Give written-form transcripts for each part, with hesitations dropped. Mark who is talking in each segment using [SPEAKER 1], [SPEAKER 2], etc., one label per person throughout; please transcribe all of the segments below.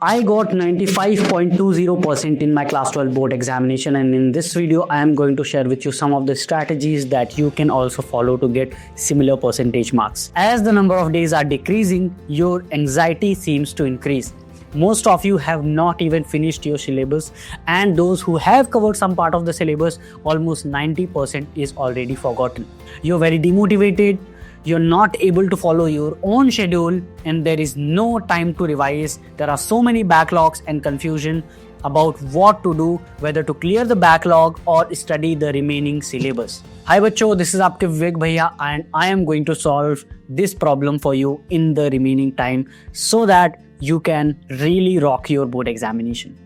[SPEAKER 1] I got 95.20% in my class 12 board examination, and in this video I am going to share with you some of the strategies that you can also follow to get similar percentage marks. As the number of days are decreasing, your anxiety seems to increase. Most of you have not even finished your syllabus, and those who have covered some part of the syllabus, almost 90% is already forgotten. You're very demotivated. You're not able to follow your own schedule, and there is no time to revise. There are so many backlogs and confusion about what to do, whether to clear the backlog or study the remaining syllabus. Hi bachcho, this is आपके विवेक भैया, and I am going to solve this problem for you in the remaining time so that you can really rock your board examination.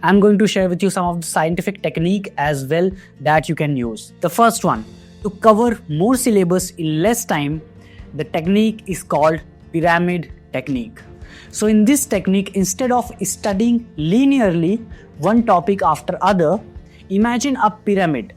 [SPEAKER 1] I'm going to share with you some of the scientific technique as well that you can use. The first one, to cover more syllabus in less time, the technique is called pyramid technique. So in this technique, instead of studying linearly one topic after other, imagine a pyramid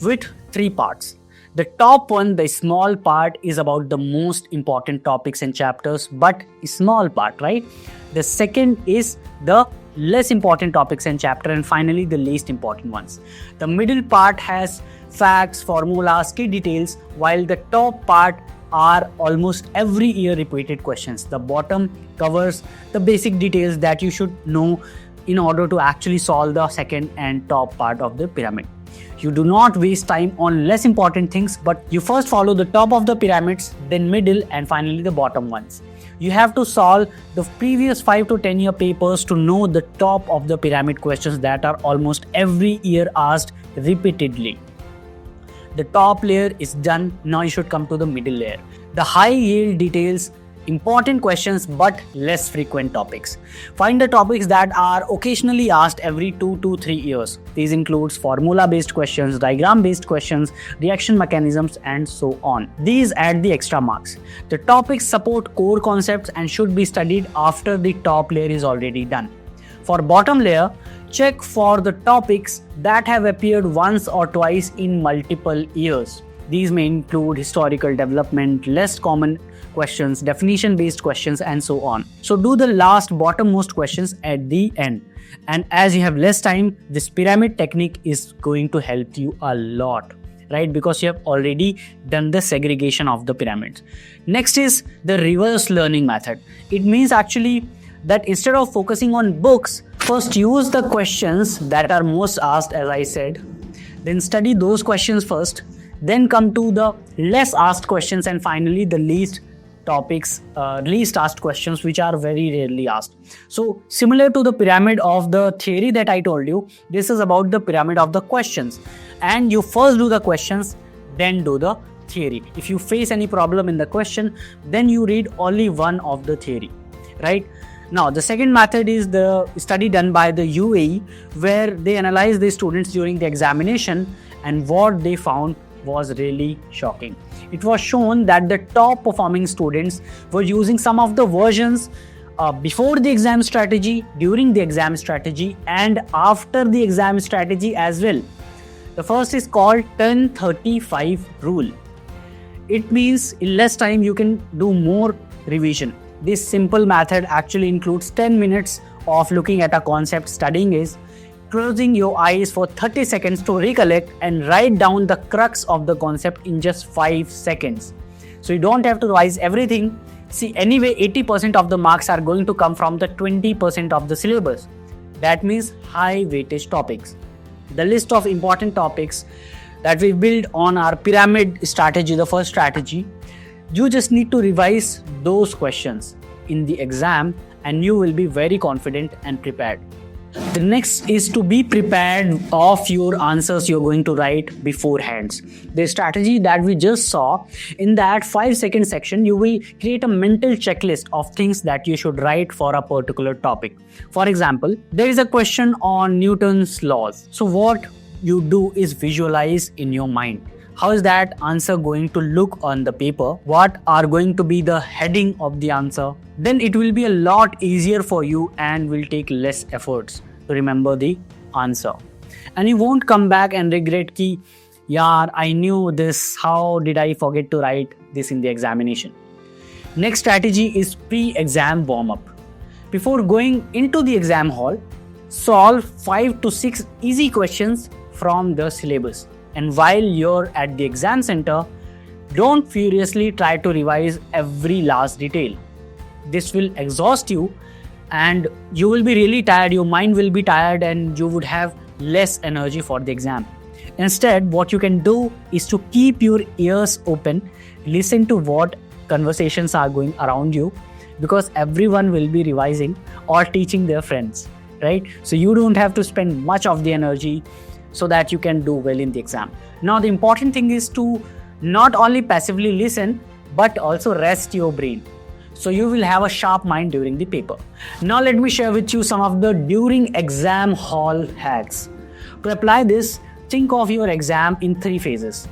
[SPEAKER 1] with 3 parts. The top one, the small part, is about the most important topics and chapters, but a small part, right? The second is the less important topics and chapter, and finally the least important ones. The middle part has facts, formulas, key details, while the top part are almost every year repeated questions. The bottom covers the basic details that you should know in order to actually solve the second and top part of the pyramid. You do not waste time on less important things, but you first follow the top of the pyramids, then middle, and finally the bottom ones. You have to solve the previous 5 to 10 year papers to know the top of the pyramid questions that are almost every year asked repeatedly. The top layer is done. Now you should come to the middle layer. The high yield details important questions but less frequent topics. Find the topics that are occasionally asked every 2 to 3 years. These includes formula based questions, diagram based questions, reaction mechanisms, and so on. These add the extra marks. The topics support core concepts and should be studied after the top layer is already done. For bottom layer, check for the topics that have appeared once or twice in multiple years. These may include historical development, less common questions, definition based questions, and so on. So do the last bottommost questions at the end. And as you have less time, this pyramid technique is going to help you a lot, right? Because you have already done the segregation of the pyramids. Next is the reverse learning method. It means actually that instead of focusing on books, first use the questions that are most asked, as I said, then study those questions first, then come to the less asked questions, and finally the least asked questions, which are very rarely asked. So similar to the pyramid of the theory that I told you, this is about the pyramid of the questions, and you first do the questions, then do the theory. If you face any problem in the question, then you read only one of the theory, right? Now, the second method is the study done by the UAE, where they analyzed the students during the examination, and what they found was really shocking. It was shown that the top performing students were using some of the versions before the exam strategy, during the exam strategy, and after the exam strategy as well. The first is called 10-35 rule. It means in less time you can do more revision. This simple method actually includes 10 minutes of looking at a concept, studying is closing your eyes for 30 seconds to recollect and write down the crux of the concept in just 5 seconds. So you don't have to revise everything. See, anyway, 80% of the marks are going to come from the 20% of the syllabus. That means high weightage topics. The list of important topics that we build on our pyramid strategy, the first strategy, you just need to revise those questions in the exam and you will be very confident and prepared. The next is to be prepared of your answers you're going to write beforehand. The strategy that we just saw, in that 5-second section, you will create a mental checklist of things that you should write for a particular topic. For example, there is a question on Newton's laws. So what you do is visualize in your mind. How is that answer going to look on the paper? What are going to be the heading of the answer? Then it will be a lot easier for you and will take less efforts to remember the answer. And you won't come back and regret ki, yaar, I knew this, how did I forget to write this in the examination? Next strategy is pre-exam warm-up. Before going into the exam hall, solve 5 to 6 easy questions from the syllabus. And while you're at the exam center, don't furiously try to revise every last detail. This will exhaust you and you will be really tired, your mind will be tired, and you would have less energy for the exam. Instead, what you can do is to keep your ears open, listen to what conversations are going around you, because everyone will be revising or teaching their friends, right? So you don't have to spend much of the energy so that you can do well in the exam. Now, the important thing is to not only passively listen, but also rest your brain, so you will have a sharp mind during the paper. Now let me share with you some of the during exam hall hacks. To apply this, think of your exam in 3 phases.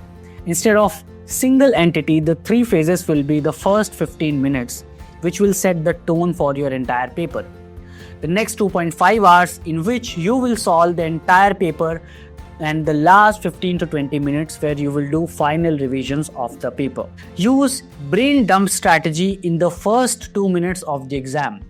[SPEAKER 1] Instead of single entity, the 3 phases will be the first 15 minutes, which will set the tone for your entire paper. The next 2.5 hours in which you will solve the entire paper, and the last 15 to 20 minutes where you will do final revisions of the paper. Use brain dump strategy in the first 2 minutes of the exam.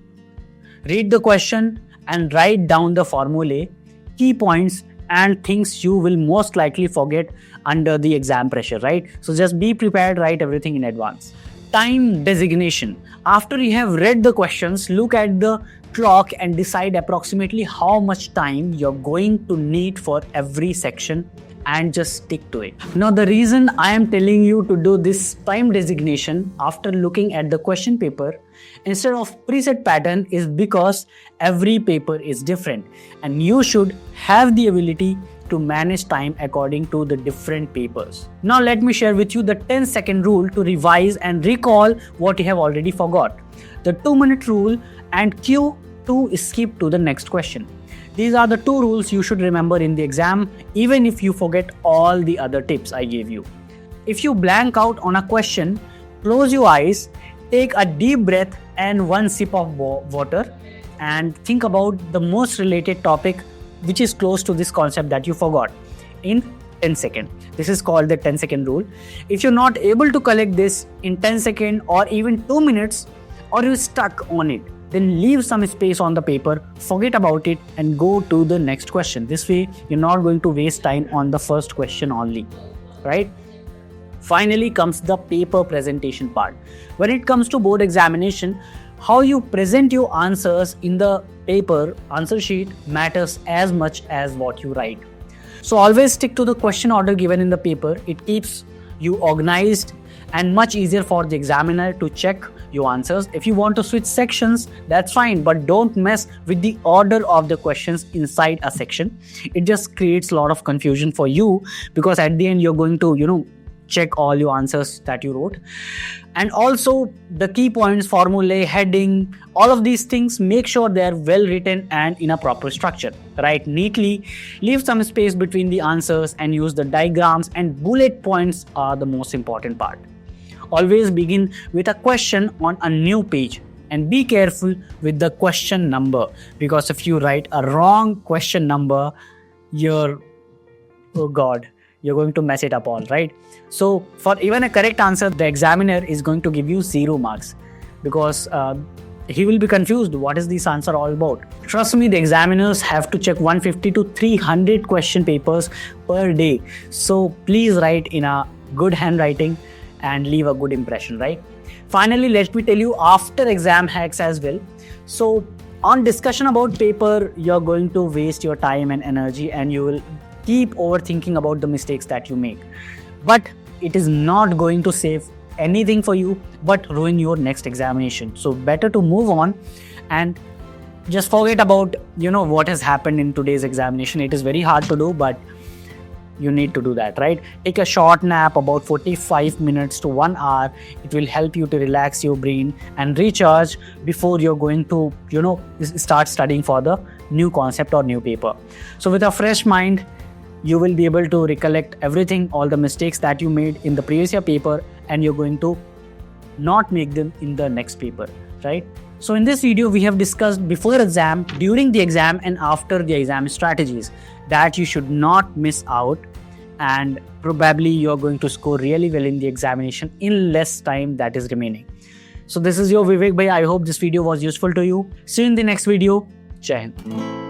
[SPEAKER 1] Read the question and write down the formulae, key points, and things you will most likely forget under the exam pressure, right? So just be prepared, write everything in advance. Time designation. After you have read the questions, look at the clock and decide approximately how much time you're going to need for every section and just stick to it. Now, the reason I am telling you to do this time designation after looking at the question paper instead of preset pattern is because every paper is different and you should have the ability to manage time according to the different papers. Now let me share with you the 10-second rule to revise and recall what you have already forgot, the 2-minute rule, and cue to skip to the next question. These are the 2 rules you should remember in the exam, even if you forget all the other tips I gave you. If you blank out on a question, close your eyes, take a deep breath and 1 sip of water, and think about the most related topic which is close to this concept that you forgot in 10 seconds. This is called the 10-second rule. If you're not able to collect this in 10 seconds or even 2 minutes, or you're stuck on it, then leave some space on the paper, forget about it, and go to the next question. This way, you're not going to waste time on the first question only, right? Finally comes the paper presentation part. When it comes to board examination, how you present your answers in the paper answer sheet matters as much as what you write. So always stick to the question order given in the paper. It keeps you organized and much easier for the examiner to check your answers. If you want to switch sections, that's fine, but don't mess with the order of the questions inside a section. It just creates a lot of confusion for you, because at the end you're going to, check all your answers that you wrote. And also the key points, formulae, heading, all of these things, make sure they're well written and in a proper structure. Write neatly, leave some space between the answers, and use the diagrams, and bullet points are the most important part. Always begin with a question on a new page, and be careful with the question number, because if you write a wrong question number, you're going to mess it up all, right? So for even a correct answer, the examiner is going to give you 0 marks, because he will be confused. What is this answer all about? Trust me, the examiners have to check 150 to 300 question papers per day. So please write in a good handwriting and leave a good impression, right? Finally, let me tell you after exam hacks as well. So on discussion about paper, you're going to waste your time and energy, and you will keep overthinking about the mistakes that you make. But it is not going to save anything for you, but ruin your next examination. So better to move on and just forget about what has happened in today's examination. It is very hard to do, but you need to do that, right? Take a short nap, about 45 minutes to 1 hour. It will help you to relax your brain and recharge before you're going to start studying for the new concept or new paper. So with a fresh mind, you will be able to recollect everything, all the mistakes that you made in the previous year paper, and you're going to not make them in the next paper, right? So in this video, we have discussed before exam, during the exam, and after the exam strategies that you should not miss out, and probably you're going to score really well in the examination in less time that is remaining. So this is your Vivek bhai. I hope this video was useful to you. See you in the next video. Jai Hind.